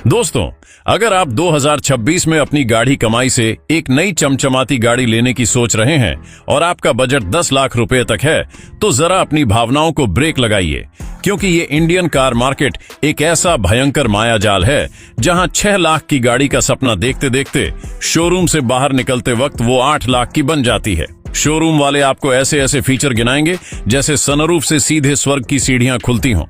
दोस्तों, अगर आप 2026 में अपनी गाढ़ी कमाई से एक नई चमचमाती गाड़ी लेने की सोच रहे हैं और आपका बजट 10 लाख रुपए तक है, तो जरा अपनी भावनाओं को ब्रेक लगाइए, क्योंकि ये इंडियन कार मार्केट एक ऐसा भयंकर मायाजाल है जहां 6 लाख की गाड़ी का सपना देखते देखते शोरूम से बाहर निकलते वक्त वो 8 लाख की बन जाती है। शोरूम वाले आपको ऐसे ऐसे फीचर गिनाएंगे जैसे सनरूफ से सीधे स्वर्ग की सीढ़ियां खुलती हों,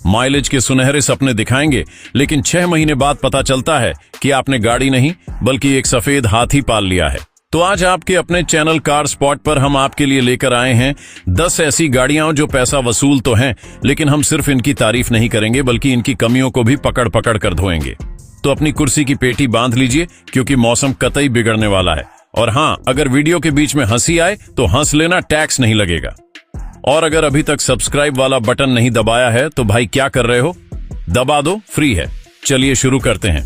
माइलेज के सुनहरे सपने दिखाएंगे, लेकिन 6 महीने बाद पता चलता है कि आपने गाड़ी नहीं बल्कि एक सफेद हाथी पाल लिया है। तो आज आपके अपने चैनल कार स्पॉट पर हम आपके लिए लेकर आए हैं 10 ऐसी गाड़ियां जो पैसा वसूल तो हैं, लेकिन हम सिर्फ इनकी तारीफ नहीं करेंगे बल्कि इनकी कमियों को भी पकड़ पकड़ कर धोएंगे। तो अपनी कुर्सी की पेटी बांध लीजिए, क्योंकि मौसम कतई बिगड़ने वाला है। और हाँ, अगर वीडियो के बीच में हंसी आए तो हंस लेना, टैक्स नहीं लगेगा। और अगर अभी तक सब्सक्राइब वाला बटन नहीं दबाया है तो भाई क्या कर रहे हो, दबा दो, फ्री है। चलिए शुरू करते हैं।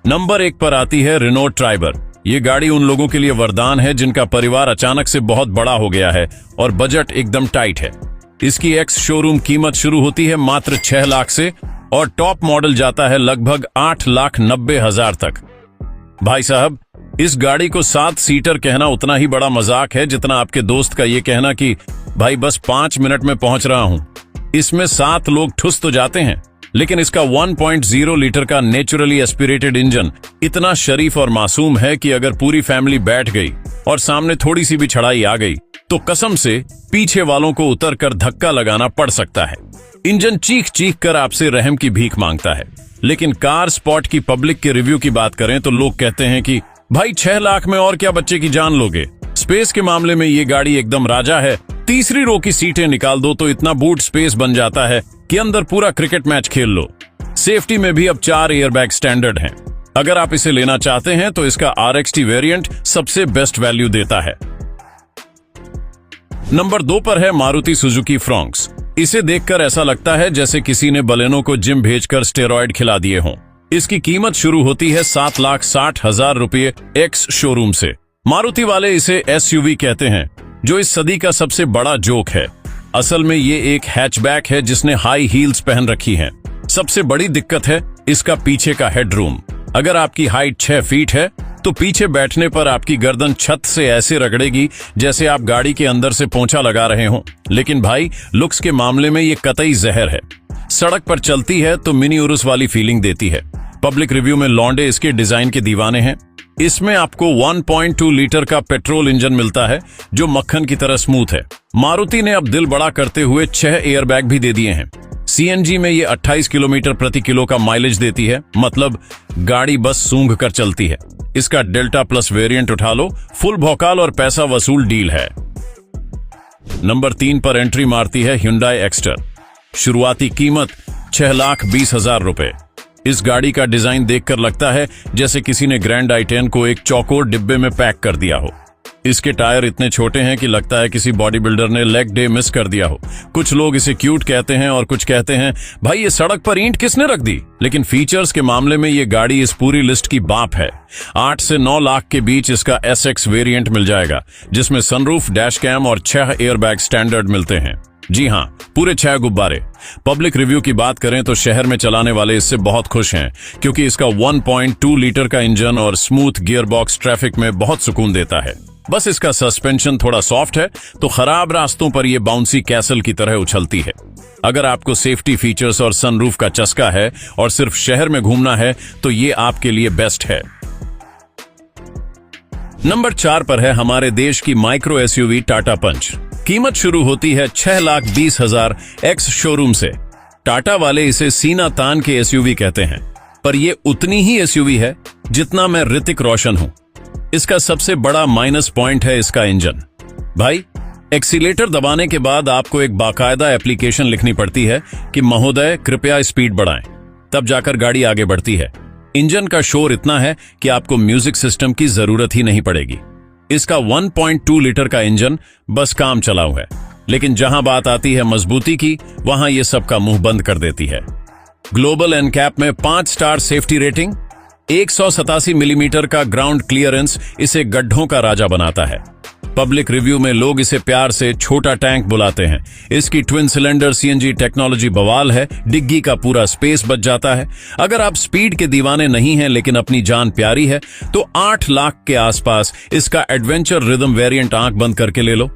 नंबर 1 पर आती है रेनॉल्ट ट्राइबर। ये गाड़ी उन लोगों के लिए वरदान है जिनका परिवार अचानक से बहुत बड़ा हो गया है और बजट एकदम टाइट है। इसकी एक्स शोरूम कीमत शुरू होती है मात्र 6 लाख से और टॉप मॉडल जाता है लगभग 8,90,000 तक। भाई साहब, इस गाड़ी को 7 सीटर कहना उतना ही बड़ा मजाक है जितना आपके दोस्त का ये कहना कि भाई बस 5 मिनट में पहुंच रहा हूं। इसमें 7 लोग ठुस तो जाते हैं, लेकिन इसका 1.0 लीटर का नेचुरली एस्पिरेटेड इंजन इतना शरीफ और मासूम है कि अगर पूरी फैमिली बैठ गई और सामने थोड़ी सी भी चढ़ाई आ गई तो कसम से पीछे वालों को उतर कर धक्का लगाना पड़ सकता है। इंजन चीख चीख कर आपसे रहम की भीख मांगता है। लेकिन कार स्पॉट की पब्लिक के रिव्यू की बात करें तो लोग कहते हैं कि भाई 6 लाख में और क्या बच्चे की जान लोगे। स्पेस के मामले में ये गाड़ी एकदम राजा है। तीसरी रो की सीटें निकाल दो तो इतना बूट स्पेस बन जाता है कि अंदर पूरा क्रिकेट मैच खेल लो। सेफ्टी में भी अब 4 एयरबैग स्टैंडर्ड हैं। अगर आप इसे लेना चाहते हैं तो इसका RXT वेरिएंट सबसे बेस्ट वैल्यू देता है। नंबर 2 पर है मारुति सुजुकी फ्रॉन्क्स। इसे देखकर ऐसा लगता है जैसे किसी ने बलेनो को जिम भेजकर स्टेरॉइड खिला दिए हों। इसकी कीमत शुरू होती है 7,60,000 रुपये एक्स शोरूम से। मारुति वाले इसे SUV कहते हैं, जो इस सदी का सबसे बड़ा जोक है। असल में ये एक हैचबैक है जिसने हाई हील्स पहन रखी हैं। सबसे बड़ी दिक्कत है इसका पीछे का हेडरूम। अगर आपकी हाइट 6 फीट है तो पीछे बैठने पर आपकी गर्दन छत से ऐसे रगड़ेगी जैसे आप गाड़ी के अंदर से पोंछा लगा रहे हो। लेकिन भाई, लुक्स के मामले में ये कतई जहर है। सड़क पर चलती है तो मिनी उरुस वाली फीलिंग देती है। पब्लिक रिव्यू में लौंडे इसके डिजाइन के दीवाने हैं। इसमें आपको 1.2 लीटर का पेट्रोल इंजन मिलता है जो मक्खन की तरह स्मूथ है। मारुति ने अब दिल बड़ा करते हुए 6 एयरबैग भी दे दिए हैं। CNG में ये 28 किलोमीटर प्रति किलो का माइलेज देती है, मतलब गाड़ी बस सूंघ कर चलती है। इसका डेल्टा प्लस वेरिएंट उठा लो, फुल भौकाल और पैसा वसूल डील है। नंबर 3 पर एंट्री मारती है Hyundai Exter। शुरुआती कीमत 6,20,000 रुपए। इस गाड़ी का डिजाइन देखकर लगता है जैसे किसी ने ग्रैंड i10 को एक चौकोर डिब्बे में पैक कर दिया हो। इसके टायर इतने छोटे हैं कि लगता है किसी बॉडी बिल्डर ने लेग डे मिस कर दिया हो। कुछ लोग इसे क्यूट कहते हैं और कुछ कहते हैं भाई ये सड़क पर ईंट किसने रख दी। लेकिन फीचर्स के मामले में ये गाड़ी इस पूरी लिस्ट की बाप है। 8 से 9 लाख के बीच इसका SX वेरिएंट मिल जाएगा, जिसमें सनरूफ, डैश कैम और 6 एयरबैग स्टैंडर्ड मिलते हैं। जी हाँ, पूरे 6 गुब्बारे। पब्लिक रिव्यू की बात करें तो शहर में चलाने वाले इससे बहुत खुश हैं, क्योंकि इसका 1.2 लीटर का इंजन और स्मूथ गियर बॉक्स ट्रैफिक में बहुत सुकून देता है। बस इसका सस्पेंशन थोड़ा सॉफ्ट है तो खराब रास्तों पर यह बाउंसी कैसल की तरह उछलती है। अगर आपको सेफ्टी फीचर्स और सनरूफ का चस्का है और सिर्फ शहर में घूमना है तो ये आपके लिए बेस्ट है। नंबर 4 पर है हमारे देश की माइक्रो SUV टाटा पंच। कीमत शुरू होती है 6,20,000 एक्स शोरूम से। टाटा वाले इसे सीना तान के SUV कहते हैं, पर यह उतनी ही SUV है जितना मैं ऋतिक रोशन हूं। इसका सबसे बड़ा माइनस पॉइंट है इसका इंजन। भाई, एक्सीलेटर दबाने के बाद आपको एक बाकायदा एप्लीकेशन लिखनी पड़ती है कि महोदय कृपया स्पीड बढ़ाएं, तब जाकर गाड़ी आगे बढ़ती है। इंजन का शोर इतना है कि आपको म्यूजिक सिस्टम की जरूरत ही नहीं पड़ेगी। इसका 1.2 लीटर का इंजन बस काम चलाऊ है, लेकिन जहां बात आती है मजबूती की, वहां यह सबका मुंह बंद कर देती है। ग्लोबल NCAP में 5 स्टार सेफ्टी रेटिंग, 187 मिलीमीटर का ग्राउंड क्लियरेंस इसे गड्ढों का राजा बनाता है। पब्लिक रिव्यू में लोग इसे प्यार से छोटा टैंक बुलाते हैं। इसकी ट्विन सिलेंडर सीएनजी टेक्नोलॉजी बवाल है, डिग्गी का पूरा स्पेस बच जाता है। अगर आप स्पीड के दीवाने नहीं हैं लेकिन अपनी जान प्यारी है तो 8 लाख के आसपास इसका एडवेंचर रिदम वेरिएंट आंख बंद करके ले लो।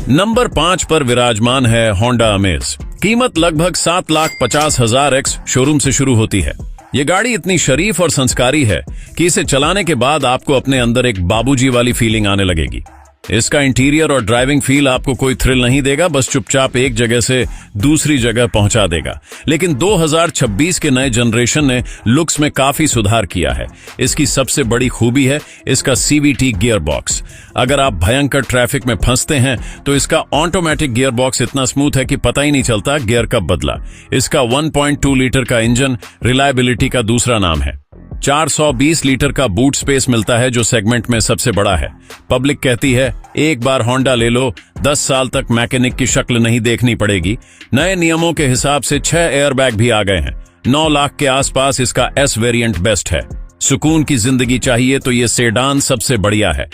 नंबर 5 पर विराजमान है होंडा अमेज। कीमत लगभग 7,50,000 एक्स शोरूम से शुरू होती है। ये गाड़ी इतनी शरीफ और संस्कारी है कि इसे चलाने के बाद आपको अपने अंदर एक बाबूजी वाली फीलिंग आने लगेगी। इसका इंटीरियर और ड्राइविंग फील आपको कोई थ्रिल नहीं देगा, बस चुपचाप एक जगह से दूसरी जगह पहुंचा देगा। लेकिन 2026 के नए जनरेशन ने लुक्स में काफी सुधार किया है। इसकी सबसे बड़ी खूबी है इसका सीवीटी गियर बॉक्स। अगर आप भयंकर ट्रैफिक में फंसते हैं तो इसका ऑटोमेटिक गियर बॉक्स इतना स्मूथ है कि पता ही नहीं चलता गियर कब बदला। इसका 1.2 लीटर का इंजन रिलायबिलिटी का दूसरा नाम है। 420 लीटर का बूट स्पेस मिलता है जो सेगमेंट में सबसे बड़ा है। पब्लिक कहती है एक बार होंडा ले लो, 10 साल तक मैकेनिक की शक्ल नहीं देखनी पड़ेगी। नए नियमों के हिसाब से 6 एयरबैग भी आ गए हैं। 9 लाख के आसपास इसका एस वेरिएंट बेस्ट है। सुकून की जिंदगी चाहिए तो ये सेडान सबसे बढ़िया है।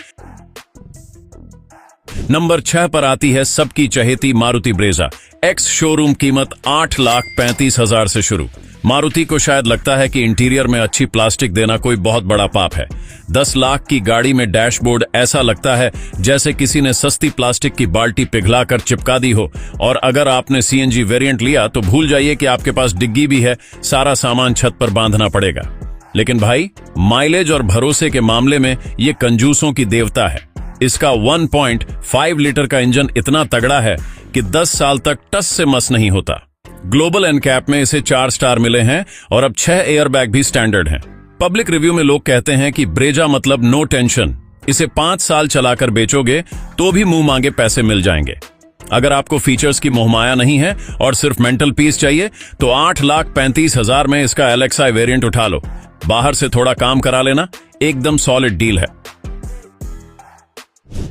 नंबर 6 पर आती है सबकी चहेती मारुति ब्रेजा एक्स शोरूम। कीमत 8,35,000 से शुरू। मारुति को शायद लगता है कि इंटीरियर में अच्छी प्लास्टिक देना कोई बहुत बड़ा पाप है। 10 लाख की गाड़ी में डैशबोर्ड ऐसा लगता है जैसे किसी ने सस्ती प्लास्टिक की बाल्टी पिघलाकर चिपका दी हो। और अगर आपने सीएनजी वेरिएंट लिया तो भूल जाइए कि आपके पास डिग्गी भी है, सारा सामान छत पर बांधना पड़ेगा। लेकिन भाई, माइलेज और भरोसे के मामले में ये कंजूसों की देवता है। इसका 1.5 लीटर का इंजन इतना तगड़ा है कि 10 साल तक टस से मस नहीं होता। ग्लोबल एनकैप में इसे 4 स्टार मिले हैं और अब 6 एयरबैग भी स्टैंडर्ड हैं। पब्लिक रिव्यू में लोग कहते हैं कि ब्रेजा मतलब नो टेंशन। इसे 5 साल चलाकर बेचोगे तो भी मुंह मांगे पैसे मिल जाएंगे। अगर आपको फीचर्स की मोहमाया नहीं है और सिर्फ मेंटल पीस चाहिए तो 8,35,000 में इसका एलेक्सा वेरिएंट उठा लो। बाहर से थोड़ा काम करा लेना, एकदम सॉलिड डील है।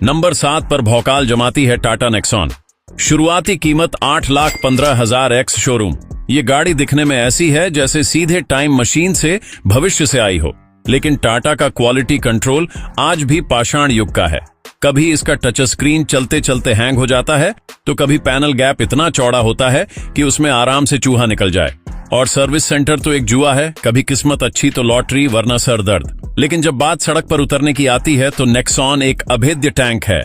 नंबर 7 पर भौकाल जमाती है टाटा नेक्सॉन। शुरुआती कीमत 8,15,000 एक्स शोरूम। ये गाड़ी दिखने में ऐसी है जैसे सीधे टाइम मशीन से भविष्य से आई हो, लेकिन टाटा का क्वालिटी कंट्रोल आज भी पाषाण युग का है। कभी इसका टच स्क्रीन चलते चलते हैंग हो जाता है तो कभी पैनल गैप इतना चौड़ा होता है कि उसमें आराम से चूहा निकल जाए। और सर्विस सेंटर तो एक जुआ है, कभी किस्मत अच्छी तो लॉटरी वरना सर दर्द। लेकिन जब बात सड़क पर उतरने की आती है तो नेक्सॉन एक अभेद्य टैंक है।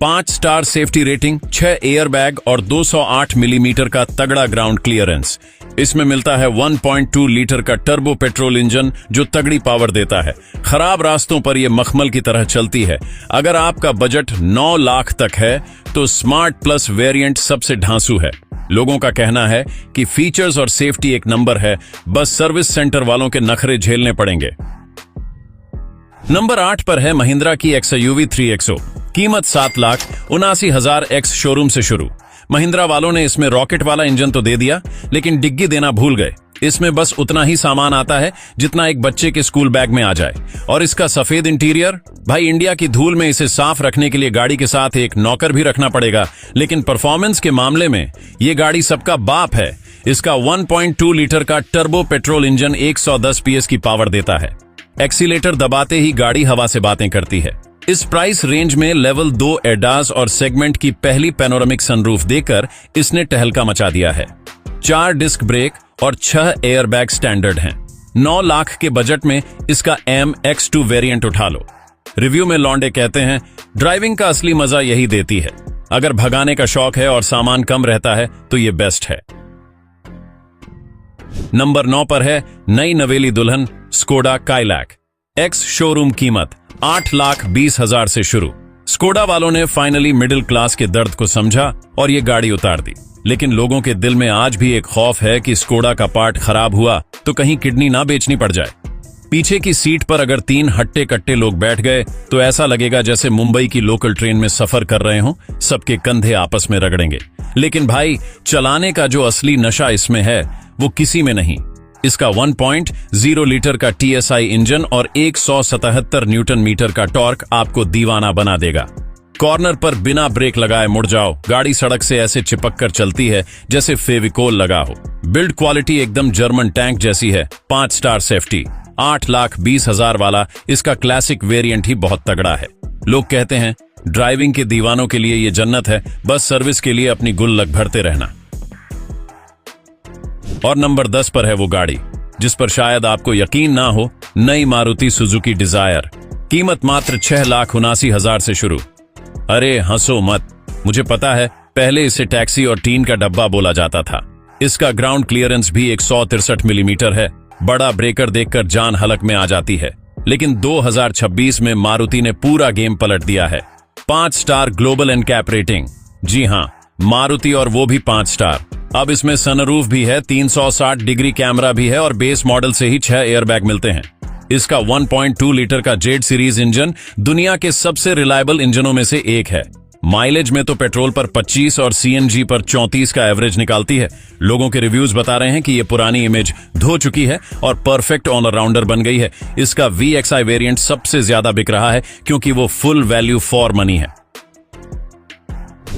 5 स्टार सेफ्टी रेटिंग, 6 एयरबैग और 208 मिलीमीटर का तगड़ा ग्राउंड क्लियरेंस। इसमें मिलता है 1.2 लीटर का टर्बो पेट्रोल इंजन जो तगड़ी पावर देता है। खराब रास्तों पर यह मखमल की तरह चलती है। अगर आपका बजट 9 लाख तक है तो स्मार्ट प्लस वेरिएंट सबसे ढांसू है। लोगों का कहना है कि फीचर्स और सेफ्टी एक नंबर है, बस सर्विस सेंटर वालों के नखरे झेलने पड़ेंगे। नंबर 8 पर है महिंद्रा की XUV 3XO। कीमत 7,79,000 एक्स शोरूम से शुरू। महिंद्रा वालों ने इसमें रॉकेट वाला इंजन तो दे दिया, लेकिन डिग्गी देना भूल गए। इसमें बस उतना ही सामान आता है जितना एक बच्चे के स्कूल बैग में आ जाए। और इसका सफेद इंटीरियर, भाई इंडिया की धूल में इसे साफ रखने के लिए गाड़ी के साथ एक नौकर भी रखना पड़ेगा। लेकिन परफॉर्मेंस के मामले में ये गाड़ी सबका बाप है। इसका 1.2 लीटर का टर्बो पेट्रोल इंजन 110 PS की पावर देता है। एक्सीलेटर दबाते ही गाड़ी हवा से बातें करती है। इस प्राइस रेंज में लेवल 2 एडास और सेगमेंट की पहली पैनोरामिक सनरूफ देकर इसने टहलका मचा दिया है। 4 डिस्क ब्रेक और 6 एयरबैग स्टैंडर्ड हैं। 9 लाख के बजट में इसका MX2 वेरिएंट उठा लो। रिव्यू में लौंडे कहते हैं ड्राइविंग का असली मजा यही देती है। अगर भगाने का शौक है और सामान कम रहता है तो ये बेस्ट है। नंबर 9 पर है नई नवेली दुल्हन स्कोडा काइलैक एक्स शोरूम। कीमत 8,20,000 से शुरू। स्कोडा वालों ने फाइनली मिडिल क्लास के दर्द को समझा और ये गाड़ी उतार दी। लेकिन लोगों के दिल में आज भी एक खौफ है कि स्कोडा का पार्ट खराब हुआ तो कहीं किडनी ना बेचनी पड़ जाए। पीछे की सीट पर अगर 3 हट्टे कट्टे लोग बैठ गए तो ऐसा लगेगा जैसे मुंबई की लोकल ट्रेन में सफर कर रहे हों, सबके कंधे आपस में रगड़ेंगे। लेकिन भाई, चलाने का जो असली नशा इसमें है वो किसी में नहीं। इसका 1.0 लीटर का TSI इंजन और 177 न्यूटन मीटर का टॉर्क आपको दीवाना बना देगा। कॉर्नर पर बिना ब्रेक लगाए मुड़ जाओ, गाड़ी सड़क से ऐसे चिपक कर चलती है जैसे फेविकोल लगा हो। बिल्ड क्वालिटी एकदम जर्मन टैंक जैसी है। 5 स्टार सेफ्टी, 8,20,000 वाला इसका क्लासिक वेरिएंट ही बहुत तगड़ा है। लोग कहते हैं ड्राइविंग के दीवानों के लिए ये जन्नत है, बस सर्विस के लिए अपनी गुल्लक भरते रहना। और नंबर 10 पर है वो गाड़ी जिस पर शायद आपको यकीन ना हो, नई मारुति सुजुकी डिजायर। कीमत मात्र 6,79,000 से शुरू। अरे हंसो मत, मुझे पता है पहले इसे टैक्सी और टीन का डब्बा बोला जाता था। इसका ग्राउंड क्लियरेंस भी 163 मिलीमीटर है। बड़ा ब्रेकर देखकर जान हलक में आ जाती है। लेकिन 2026 में मारुति ने पूरा गेम पलट दिया है। 5 स्टार ग्लोबल एनकैप रेटिंग। जी हां, मारुति, और वो भी 5 स्टार। अब इसमें सनरूफ भी है, 360 डिग्री कैमरा भी है और बेस मॉडल से ही 6 एयरबैग मिलते हैं। इसका 1.2 लीटर का जेड सीरीज इंजन दुनिया के सबसे रिलायबल इंजनों में से एक है। माइलेज में तो पेट्रोल पर 25 और सीएनजी पर 34 का एवरेज निकालती है। लोगों के रिव्यूज बता रहे हैं कि ये पुरानी इमेज धो चुकी है और परफेक्ट ऑलराउंडर बन गई है। इसका VXI वेरिएंट सबसे ज्यादा बिक रहा है क्योंकि वो फुल वैल्यू फॉर मनी है।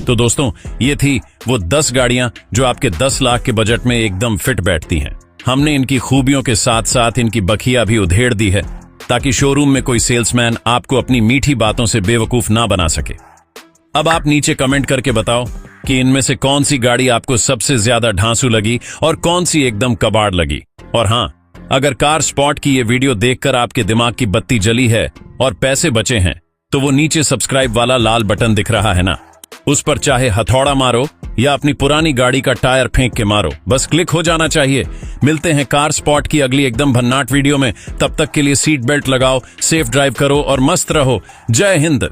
तो दोस्तों, ये थी वो 10 गाड़ियां जो आपके 10 लाख के बजट में एकदम फिट बैठती हैं। हमने इनकी खूबियों के साथ साथ इनकी बखिया भी उधेड़ दी है ताकि शोरूम में कोई सेल्समैन आपको अपनी मीठी बातों से बेवकूफ ना बना सके। अब आप नीचे कमेंट करके बताओ कि इनमें से कौन सी गाड़ी आपको सबसे ज्यादा ढांसू लगी और कौन सी एकदम कबाड़ लगी। और हां, अगर कार स्पॉट की ये वीडियो देखकर आपके दिमाग की बत्ती जली है और पैसे बचे हैं, तो वो नीचे सब्सक्राइब वाला लाल बटन दिख रहा है ना, उस पर चाहे हथौड़ा मारो या अपनी पुरानी गाड़ी का टायर फेंक के मारो, बस क्लिक हो जाना चाहिए। मिलते हैं कार स्पॉट की अगली एकदम भन्नाट वीडियो में। तब तक के लिए सीट बेल्ट लगाओ, सेफ ड्राइव करो और मस्त रहो। जय हिंद।